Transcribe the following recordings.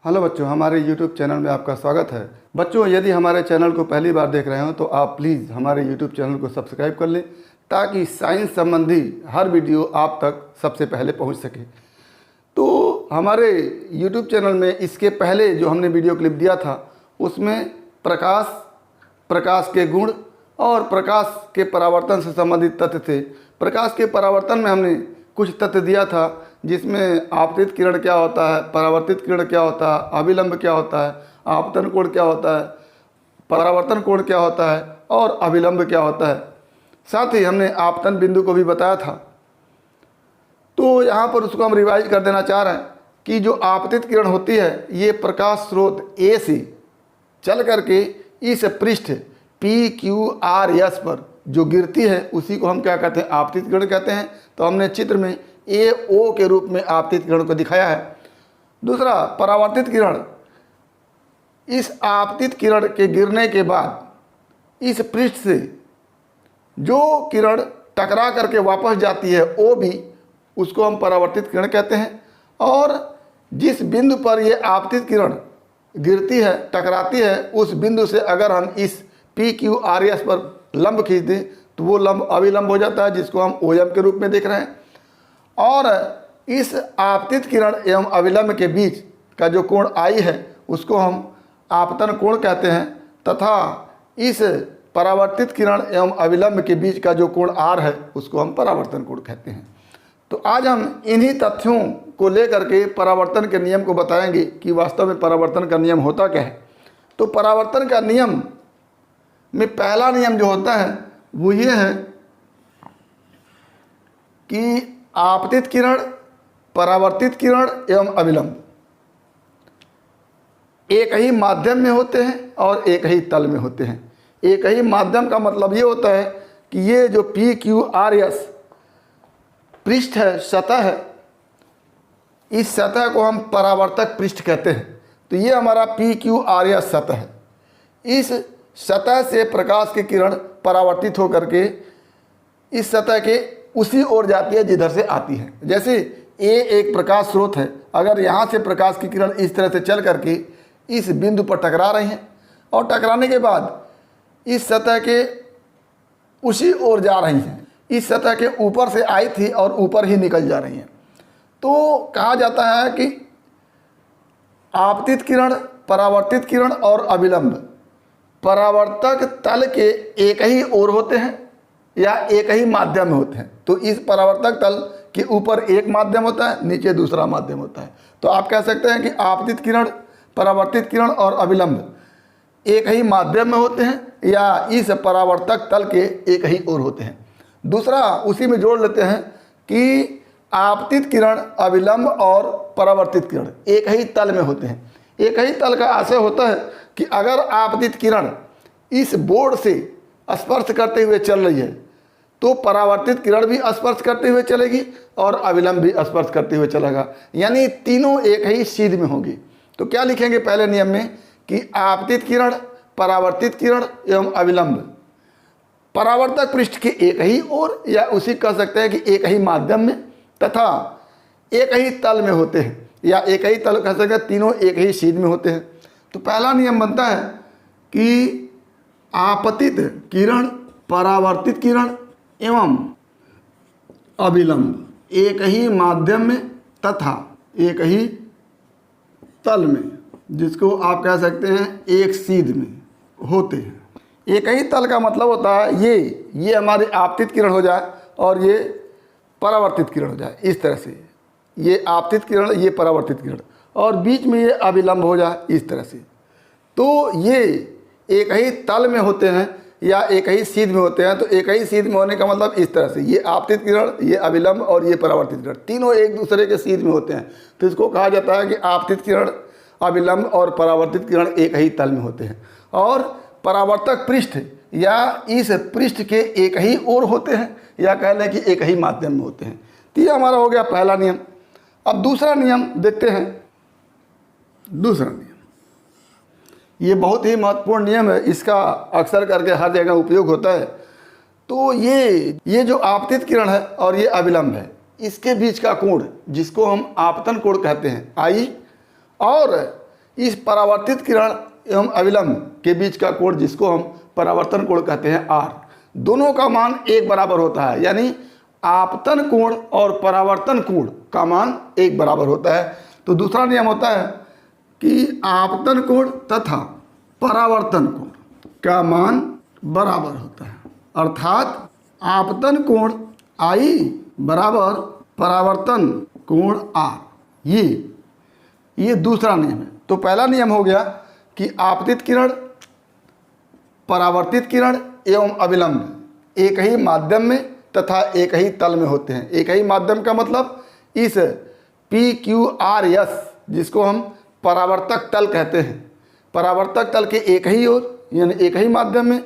Hello बच्चों, हमारे YouTube channel में आपका स्वागत है। बच्चों, यदि हमारे चैनल को पहली बार देख रहे हो तो आप प्लीज़ हमारे YouTube चैनल को सब्सक्राइब कर लें ताकि साइंस संबंधी हर वीडियो आप तक सबसे पहले पहुंच सके। तो हमारे YouTube चैनल में इसके पहले जो हमने वीडियो क्लिप दिया था उसमें प्रकाश के गुण और प्रकाश के परावर्तन से संबंधित तथ्य थे। प्रकाश के परावर्तन में हमने कुछ तथ्य दिया था जिसमें आपतित किरण क्या होता है, परावर्तित किरण क्या होता है, अभिलंब क्या होता है, आपतन कोण क्या होता है, परावर्तन कोण क्या होता है और अभिलंब क्या होता है। साथ ही हमने आपतन बिंदु को भी बताया था। तो यहाँ पर उसको हम रिवाइज कर देना चाह रहे हैं कि जो आपतित किरण होती है ये प्रकाश स्रोत ए से चल करके इस पृष्ठ PQRS पर जो गिरती है उसी को हम क्या कहते हैं, आपतित किरण कहते हैं। तो हमने चित्र में AO के रूप में आपतित किरण को दिखाया है। दूसरा, परावर्तित किरण, इस आपतित किरण के गिरने के बाद इस पृष्ठ से जो किरण टकरा करके वापस जाती है OB, उसको हम परावर्तित किरण कहते हैं। और जिस बिंदु पर ये आपतित किरण गिरती है, टकराती है, उस बिंदु से अगर हम इस PQRS पर लंब खींच दें तो वो लंब अभिलंब हो जाता है, जिसको हम OM के रूप में देख रहे हैं। और इस आपतित किरण एवं अभिलंब के बीच का जो कोण I है उसको हम आपतन कोण कहते हैं, तथा इस परावर्तित किरण एवं अभिलंब के बीच का जो कोण R है उसको हम परावर्तन कोण कहते हैं। तो आज हम इन्हीं तथ्यों को लेकर के परावर्तन के नियम को बताएंगे कि वास्तव में परावर्तन का नियम होता क्या है। तो परावर्तन का नियम में पहला नियम जो होता है वो ये है कि आपतित किरण, परावर्तित किरण एवं अभिलंब एक ही माध्यम में होते हैं और एक ही तल में होते हैं। एक ही माध्यम का मतलब ये होता है कि ये जो PQRS पृष्ठ है, सतह है, इस सतह को हम परावर्तक पृष्ठ कहते हैं। तो ये हमारा PQRS सतह है। इस सतह से प्रकाश की किरण परावर्तित होकर के इस सतह के उसी ओर जाती है जिधर से आती है। जैसे A एक प्रकाश स्रोत है, अगर यहाँ से प्रकाश की किरण इस तरह से चल करके इस बिंदु पर टकरा रही हैं और टकराने के बाद इस सतह के उसी ओर जा रही हैं, इस सतह के ऊपर से आई थी और ऊपर ही निकल जा रही हैं, तो कहा जाता है कि आपतित किरण, परावर्तित किरण और अभिलंब परावर्तक तल के एक ही ओर होते हैं या एक ही माध्यम में होते हैं। तो इस परावर्तक तल के ऊपर एक माध्यम होता है, नीचे दूसरा माध्यम होता है। तो आप कह सकते हैं कि आपतित किरण, परावर्तित किरण और अभिलंब एक ही माध्यम में होते हैं या इस परावर्तक तल के एक ही ओर होते हैं। दूसरा उसी में जोड़ लेते हैं कि आपतित किरण, अभिलंब और परावर्तित किरण एक ही तल में होते हैं। एक ही तल का आशय होता है कि अगर आपतित किरण इस बोर्ड से स्पर्श करते हुए चल रही है तो परावर्तित किरण भी स्पर्श करते हुए चलेगी और अभिलंब भी स्पर्श करते हुए चलेगा, यानी तीनों एक ही सीध में होंगी। तो क्या लिखेंगे पहले नियम में कि आपतित किरण, परावर्तित किरण एवं अभिलंब परावर्तक पृष्ठ के एक ही ओर या उसी कह सकते हैं कि एक ही माध्यम में तथा एक ही तल में होते हैं, या एक ही तल कह सकते हैं, तीनों एक ही सीध में होते हैं। तो पहला नियम बनता है कि आपतित किरण, परावर्तित किरण एवं अभिलंब एक ही माध्यम में तथा एक ही तल में, जिसको आप कह सकते हैं एक सीध में होते हैं। एक ही तल का मतलब होता है ये हमारी आपतित किरण हो जाए और ये परावर्तित किरण हो जाए, इस तरह से ये आपतित किरण, ये परावर्तित किरण, और बीच में ये अभिलंब हो जाए इस तरह से। तो ये एक ही तल में होते हैं या एक ही सीध में होते हैं। तो एक ही सीध में होने का मतलब इस तरह से, ये आपतित किरण, ये अभिलंब और ये परावर्तित किरण तीनों एक दूसरे के सीध में होते हैं। तो इसको कहा जाता है कि आपतित किरण, अभिलंब और परावर्तित किरण एक ही तल में होते हैं और परावर्तक पृष्ठ या इस पृष्ठ के एक ही ओर होते हैं या कह लें कि एक ही माध्यम में होते हैं। तो ये हमारा हो गया पहला नियम। अब दूसरा नियम देखते हैं। दूसरा नियम ये बहुत ही महत्वपूर्ण नियम है, इसका अक्सर करके हर जगह उपयोग होता है। तो ये जो आपतित किरण है और ये अभिलंब है, इसके बीच का कोण जिसको हम आपतन कोण कहते हैं I, और इस परावर्तित किरण एवं अविलंब के बीच का कोण जिसको हम परावर्तन कोण कहते हैं r, दोनों का मान एक बराबर होता है। यानी आपतन कोण और परावर्तन कोण का मान एक बराबर होता है। तो दूसरा नियम होता है कि आपतन कोण तथा परावर्तन कोण का मान बराबर होता है, अर्थात आपतन कोण I बराबर परावर्तन कोण R। ये दूसरा नियम है। तो पहला नियम हो गया कि आपतित किरण, परावर्तित किरण एवं अविलंब एक ही माध्यम में तथा एक ही तल में होते हैं। एक ही माध्यम का मतलब इस PQRS जिसको हम परावर्तक तल कहते हैं, परावर्तक तल के एक ही ओर यानी एक ही माध्यम में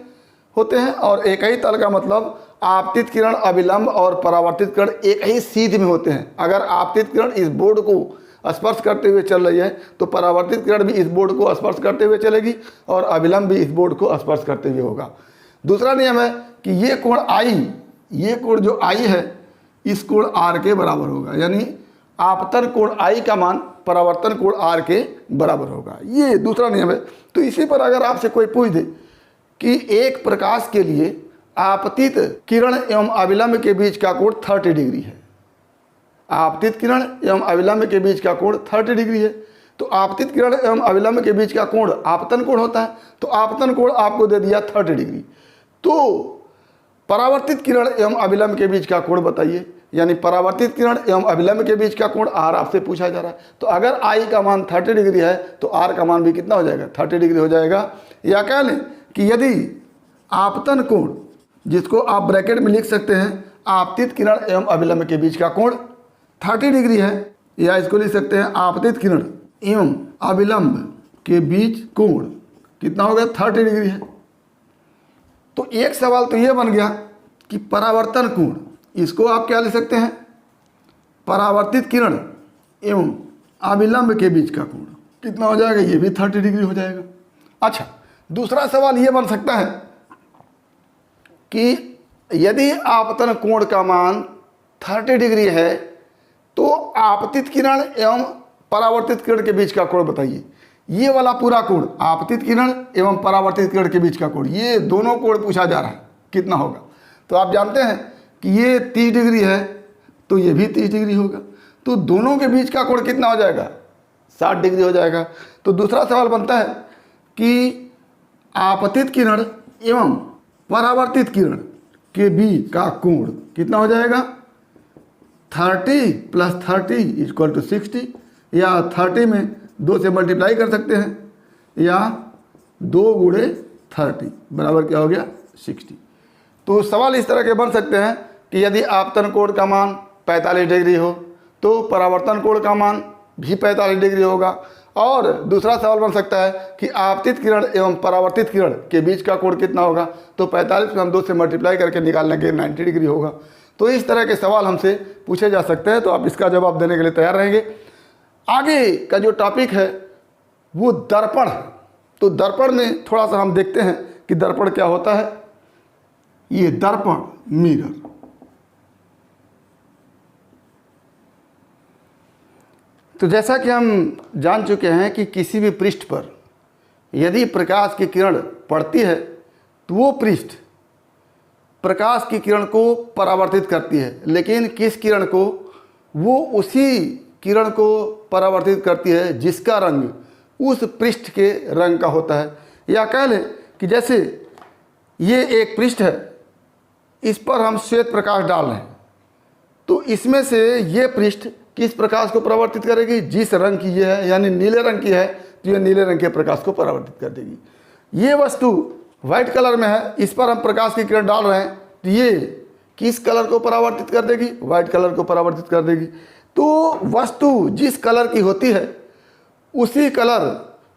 होते हैं, और एक ही तल का मतलब आपतित किरण, अविलंब और परावर्तित किरण एक ही सीध में होते हैं। अगर आपतित किरण इस बोर्ड को स्पर्श करते हुए चल रही है तो परावर्तित किरण भी इस बोर्ड को स्पर्श करते हुए चलेगी और अविलंब भी इस बोर्ड को स्पर्श करते हुए होगा। दूसरा नियम है कि ये कोण I, ये कोण जो I है इस कोण R के बराबर होगा। यानी आपतन कोण I का मान परावर्तन कोण R के बराबर होगा। ये दूसरा नियम है। तो इसी पर अगर आपसे कोई पूछ दे कि एक प्रकाश के लिए आपतित किरण एवं अविलंब के बीच का कोण 30 डिग्री है, आपतित किरण एवं अविलंब के बीच का कोण 30 डिग्री है, तो आपतित किरण एवं अविलंब के बीच का कोण आपतन कोण होता है। तो आपतन कोण आपको दे दिया 30 डिग्री। तो परावर्तित किरण एवं अविलंब के बीच का कोण बताइए, यानी परावर्तित किरण एवं अविलंब के बीच का कोण R आपसे पूछा जा रहा है। तो अगर I का मान 30 डिग्री है तो R का मान भी कितना हो जाएगा, 30 डिग्री हो जाएगा। या कह लें कि यदि आपतन कोण, जिसको आप ब्रैकेट में लिख सकते हैं आपतित किरण एवं अविलंब के बीच का कोण 30 डिग्री है, या इसको लिख सकते हैं आपतित किरण एवं अविलंब के बीच कोण कितना हो गया, 30 डिग्री है। तो एक सवाल तो ये बन गया कि परावर्तन कोण, इसको आप क्या लिख सकते हैं, परावर्तित किरण एवं अविलंब के बीच का कोण कितना हो जाएगा, ये भी 30 डिग्री हो जाएगा। अच्छा, दूसरा सवाल ये बन सकता है कि यदि आपतन कोण का मान 30 डिग्री है तो आपतित किरण एवं परावर्तित किरण के बीच का कोण बताइए। ये वाला पूरा कोण आपतित किरण एवं परावर्तित किरण के बीच का कोण, ये दोनों कोण पूछा जा रहा है, कितना होगा। तो आप जानते हैं कि ये 30 डिग्री है तो ये भी 30 डिग्री होगा, तो दोनों के बीच का कोण कितना हो जाएगा, 60 डिग्री हो जाएगा। तो दूसरा सवाल बनता है कि आपतित किरण एवं परावर्तित किरण के बीच का कोण कितना हो जाएगा, 30 + 30 = 60, या 30 में 2 से मल्टीप्लाई कर सकते हैं, या 2 × 30 बराबर क्या हो गया, 60। तो सवाल इस तरह के बन सकते हैं कि यदि आपतन कोण का मान 45 डिग्री हो तो परावर्तन कोण का मान भी 45 डिग्री होगा। और दूसरा सवाल बन सकता है कि आपतित किरण एवं परावर्तित किरण के बीच का कोण कितना होगा, तो 45 को हम 2 से मल्टीप्लाई करके निकाल लेंगे, 90 डिग्री होगा। तो इस तरह के सवाल हमसे पूछे जा सकते हैं, तो आप इसका जवाब देने के लिए तैयार रहेंगे। आगे का जो टॉपिक है वो दर्पण है। तो दर्पण में थोड़ा सा हम देखते हैं कि दर्पण क्या होता है। ये दर्पण, मिरर, तो जैसा कि हम जान चुके हैं कि किसी भी पृष्ठ पर यदि प्रकाश की किरण पड़ती है तो वो पृष्ठ प्रकाश की किरण को परावर्तित करती है, लेकिन किस किरण को, वो उसी किरण को परावर्तित करती है जिसका रंग उस पृष्ठ के रंग का होता है। या कह लें कि जैसे ये एक पृष्ठ है, इस पर हम श्वेत प्रकाश डाल रहे हैं, तो इसमें से ये पृष्ठ किस प्रकाश को परावर्तित करेगी, जिस रंग की ये है, यानी नीले रंग की है तो ये नीले रंग के प्रकाश को परावर्तित कर देगी। ये वस्तु वाइट कलर में है, इस पर हम प्रकाश की किरण डाल रहे हैं तो ये किस कलर को परावर्तित कर देगी, वाइट कलर को परावर्तित कर देगी। तो वस्तु जिस कलर की होती है उसी कलर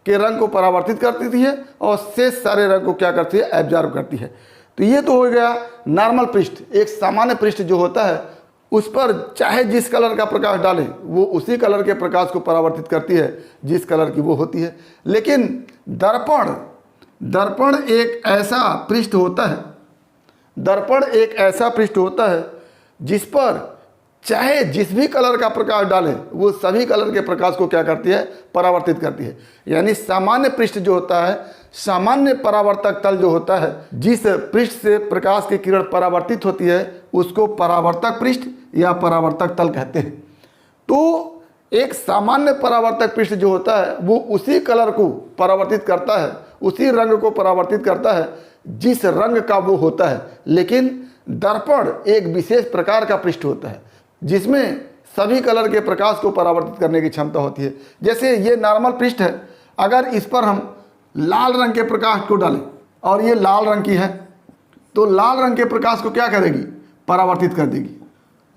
के रंग को परावर्तित करती है और शेष सारे रंग को क्या करती है, एब्जॉर्ब करती है। तो ये तो हो गया नॉर्मल पृष्ठ। एक सामान्य पृष्ठ जो होता है उस पर चाहे जिस कलर का प्रकाश डालें वो उसी कलर के प्रकाश को परावर्तित करती है जिस कलर की वो होती है। लेकिन दर्पण एक ऐसा पृष्ठ होता है, दर्पण एक ऐसा पृष्ठ होता है जिस पर चाहे जिस भी कलर का प्रकाश डालें वो सभी कलर के प्रकाश को क्या करती है, परावर्तित करती है। यानी सामान्य पृष्ठ जो होता है, सामान्य परावर्तक तल जो होता है, जिस पृष्ठ से प्रकाश की किरण परावर्तित होती है उसको परावर्तक पृष्ठ या परावर्तक तल कहते हैं। तो एक सामान्य परावर्तक पृष्ठ जो होता है वो उसी कलर को परावर्तित करता है, उसी रंग को परावर्तित करता है जिस रंग का वो होता है। लेकिन दर्पण एक विशेष प्रकार का पृष्ठ होता है जिसमें सभी कलर के प्रकाश को परावर्तित करने की क्षमता होती है। जैसे ये नॉर्मल पृष्ठ है, अगर इस पर हम लाल रंग के प्रकाश को डालें और ये लाल रंग की है तो लाल रंग के प्रकाश को क्या करेगी, परावर्तित कर देगी।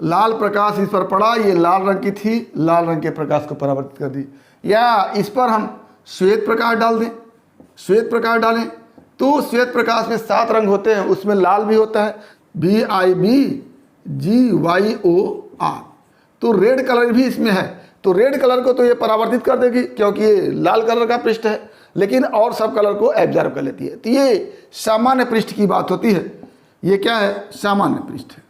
लाल प्रकाश इस पर पड़ा, ये लाल रंग की थी, लाल रंग के प्रकाश को परावर्तित कर दी। या इस पर हम श्वेत प्रकाश डाल दें, श्वेत प्रकाश डालें तो श्वेत प्रकाश में 7 रंग होते हैं, उसमें लाल भी होता है, BIBGYOR। तो रेड कलर भी इसमें है, तो रेड कलर को तो ये परावर्तित कर देगी क्योंकि ये लाल कलर का पृष्ठ है, लेकिन और सब कलर को एब्जॉर्ब कर लेती है। तो ये सामान्य पृष्ठ की बात होती है। ये क्या है, सामान्य पृष्ठ है।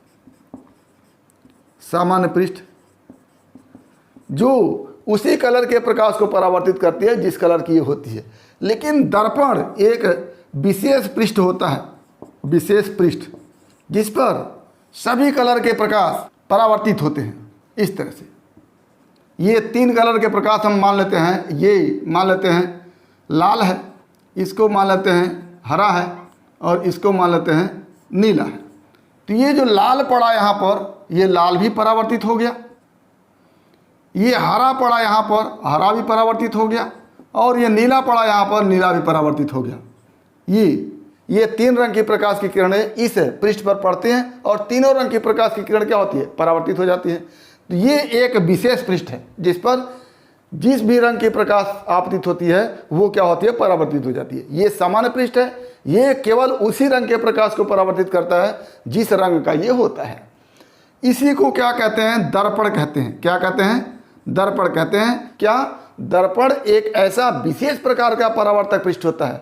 सामान्य पृष्ठ जो उसी कलर के प्रकाश को परावर्तित करती है जिस कलर की ये होती है। लेकिन दर्पण एक विशेष पृष्ठ होता है, विशेष पृष्ठ जिस पर सभी कलर के प्रकाश परावर्तित होते हैं। इस तरह से ये 3 कलर के प्रकाश हम मान लेते हैं, ये मान लेते हैं लाल है, इसको मान लेते हैं हरा है और इसको मान लेते हैं नीला है। तो ये जो लाल पड़ा यहाँ पर, ये लाल भी परावर्तित हो गया, ये हरा पड़ा यहाँ पर, हरा भी परावर्तित हो गया, और ये नीला पड़ा यहाँ पर, नीला भी परावर्तित हो गया। ये 3 रंग की प्रकाश की किरणें इस पृष्ठ पर पड़ते हैं और तीनों रंग की प्रकाश की किरण क्या होती है, परावर्तित हो जाती है। तो ये एक विशेष पृष्ठ है जिस पर जिस भी रंग की प्रकाश आपतित होती है वो क्या होती है, परावर्तित हो जाती है। ये सामान्य पृष्ठ है, ये केवल उसी रंग के प्रकाश को परावर्तित करता है जिस रंग का ये होता है। इसी को क्या कहते हैं, दर्पण कहते हैं। क्या कहते हैं, दर्पण कहते हैं। क्या, दर्पण एक ऐसा विशेष प्रकार का परावर्तक पृष्ठ होता है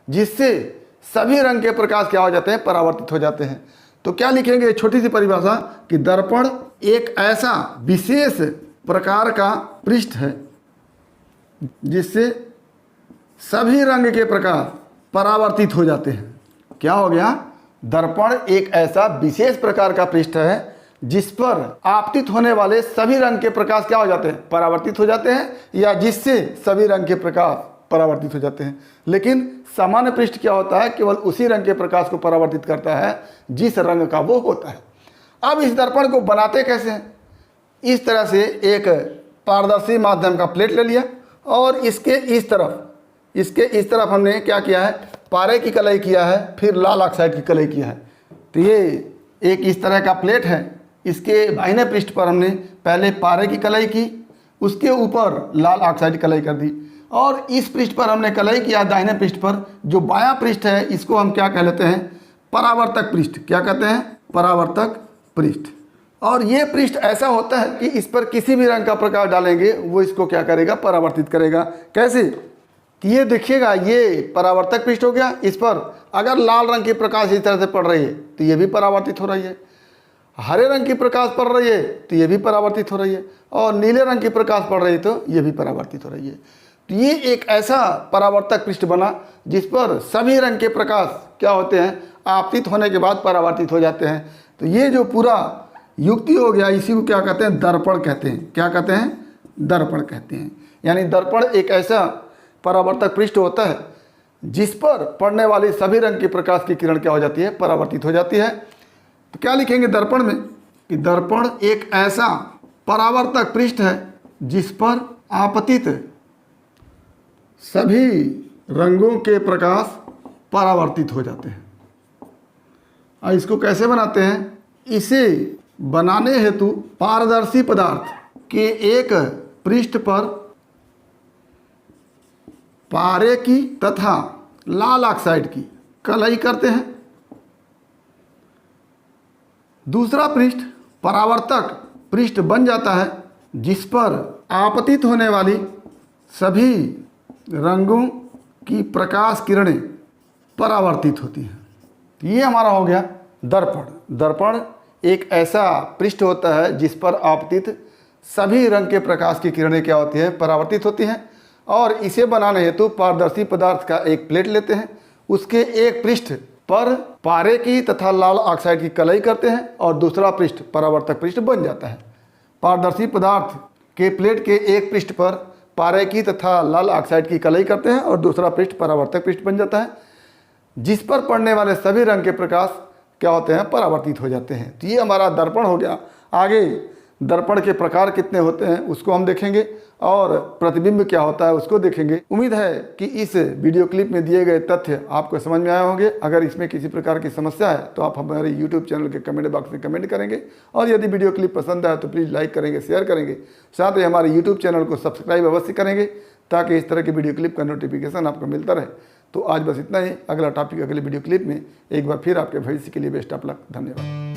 जिससे सभी रंग के प्रकाश क्या हो जाते हैं, परावर्तित हो जाते हैं। तो क्या लिखेंगे, छोटी सी परिभाषा कि दर्पण एक ऐसा विशेष प्रकार का पृष्ठ है जिससे सभी रंग के प्रकाश परावर्तित हो जाते हैं। क्या हो गया, दर्पण एक ऐसा विशेष प्रकार का पृष्ठ है जिस पर आपतित होने वाले सभी रंग के प्रकाश क्या हो जाते हैं, परावर्तित हो जाते हैं, या जिससे सभी रंग के प्रकाश परावर्तित हो जाते हैं। लेकिन सामान्य पृष्ठ क्या होता है, केवल उसी रंग के प्रकाश को परावर्तित करता है जिस रंग का वो होता है। अब इस दर्पण को बनाते कैसे हैं, इस तरह से एक पारदर्शी माध्यम का प्लेट ले लिया और इसके इस तरफ हमने क्या किया है, पारे की कलई किया है, फिर लाल ऑक्साइड की कलई किया है। तो ये एक इस तरह का प्लेट है, इसके दाहिने पृष्ठ पर हमने पहले पारे की कलई की, उसके ऊपर लाल ऑक्साइड कलई कर दी, और इस पृष्ठ पर हमने कलई किया दाहिने पृष्ठ पर। जो बायां पृष्ठ है इसको हम क्या कह लेते हैं, परावर्तक पृष्ठ। क्या कहते हैं, परावर्तक पृष्ठ। और ये पृष्ठ ऐसा होता है कि इस पर किसी भी रंग का प्रकाश डालेंगे वो इसको क्या करेगा, परावर्तित करेगा। कैसे, कि ये देखिएगा, ये परावर्तक पृष्ठ हो गया। इस पर अगर लाल रंग की प्रकाश इस तरह से पड़ रही है तो ये भी परावर्तित हो रही है, हरे रंग की प्रकाश पड़ रही है तो ये भी परावर्तित हो रही है, और नीले रंग की प्रकाश पड़ रही है तो ये भी परावर्तित हो रही है। तो ये एक ऐसा परावर्तक पृष्ठ बना जिस पर सभी रंग के प्रकाश क्या होते हैं, आपतित होने के बाद परावर्तित हो जाते हैं। तो ये जो पूरा युक्ति हो गया, इसी को क्या कहते हैं, दर्पण कहते हैं। क्या कहते हैं, दर्पण कहते हैं। यानी दर्पण एक ऐसा परावर्तक पृष्ठ होता है जिस पर पड़ने वाली सभी रंग की प्रकाश की किरण क्या हो जाती है, परावर्तित हो जाती है। तो क्या लिखेंगे दर्पण में, कि दर्पण एक ऐसा परावर्तक पृष्ठ है जिस पर आपतित सभी रंगों के प्रकाश परावर्तित हो जाते हैं। और इसको कैसे बनाते हैं, इसे बनाने हेतु पारदर्शी पदार्थ के एक पृष्ठ पर पारे की तथा लाल ऑक्साइड की कलई करते हैं। दूसरा पृष्ठ परावर्तक पृष्ठ बन जाता है जिस पर आपतित होने वाली सभी रंगों की प्रकाश किरणें परावर्तित होती हैं। ये हमारा हो गया दर्पण। दर्पण एक ऐसा पृष्ठ होता है जिस पर आपतित सभी रंग के प्रकाश की किरणें क्या होती हैं, परावर्तित होती हैं। और इसे बनाने हेतु पारदर्शी पदार्थ का एक प्लेट लेते हैं, उसके एक पृष्ठ पर पारे की तथा लाल ऑक्साइड की कलई करते हैं और दूसरा पृष्ठ परावर्तक पृष्ठ बन जाता है। पारदर्शी पदार्थ के प्लेट के एक पृष्ठ पर पारे की तथा लाल ऑक्साइड की कलई करते हैं और दूसरा पृष्ठ परावर्तक पृष्ठ बन जाता है, जिस पर पड़ने वाले सभी रंग के प्रकाश क्या होते हैं, परावर्तित हो जाते हैं। तो ये हमारा दर्पण हो गया। आगे दर्पण के प्रकार कितने होते हैं उसको हम देखेंगे और प्रतिबिंब क्या होता है उसको देखेंगे। उम्मीद है कि इस वीडियो क्लिप में दिए गए तथ्य आपको समझ में आए होंगे। अगर इसमें किसी प्रकार की समस्या है तो आप हमारे YouTube चैनल के कमेंट बॉक्स में कमेंट करेंगे और यदि वीडियो क्लिप पसंद आए तो प्लीज़ लाइक करेंगे, शेयर करेंगे, साथ ही हमारे YouTube चैनल को सब्सक्राइब अवश्य करेंगे ताकि इस तरह की वीडियो क्लिप का नोटिफिकेशन आपको मिलता रहे। तो आज बस इतना ही। अगला टॉपिक अगले वीडियो क्लिप में। एक बार फिर आपके भविष्य के लिए बेस्ट ऑफ लक। धन्यवाद।